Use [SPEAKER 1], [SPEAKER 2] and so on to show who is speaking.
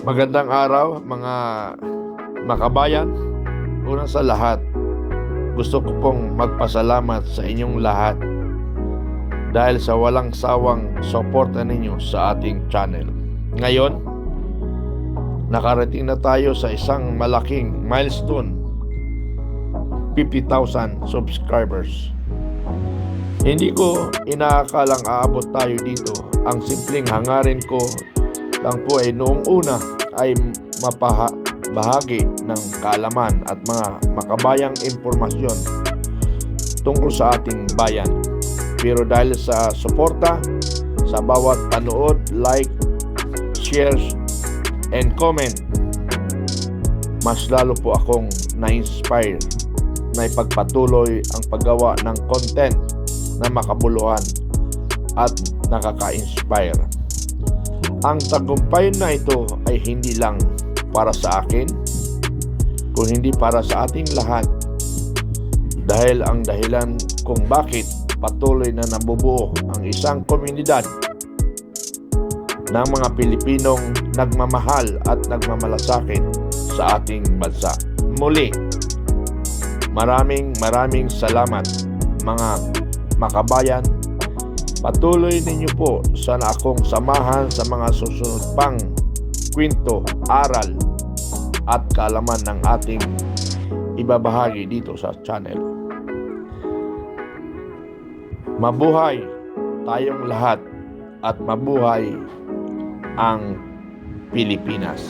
[SPEAKER 1] Magandang araw mga makabayan. Una sa lahat, gusto ko pong magpasalamat sa inyong lahat dahil sa walang sawang suporta ninyo sa ating channel. Ngayon, nakarating na tayo sa isang malaking milestone, 50,000 subscribers. Hindi ko inaakalang aabot tayo dito. Ang simpleng hangarin ko lang po ay noong una ay mapahagi ng kaalaman at mga makabayang impormasyon tungkol sa ating bayan. Pero dahil sa suporta, sa bawat panood, like, shares, and comment, mas lalo po akong na-inspire na ipagpatuloy ang paggawa ng content na makabuluhan at nakaka-inspire. Ang tagumpay na ito ay hindi lang para sa akin, kung hindi para sa ating lahat, dahil ang dahilan kung bakit patuloy na nabubuo ang isang komunidad ng mga Pilipinong nagmamahal at nagmamalasakit sa ating bansa. Muli, maraming salamat mga makabayan. Patuloy ninyo po sana akong samahan sa mga susunod pang kwento, aral at kaalaman ng ating ibabahagi dito sa channel. Mabuhay tayong lahat at mabuhay ang Pilipinas.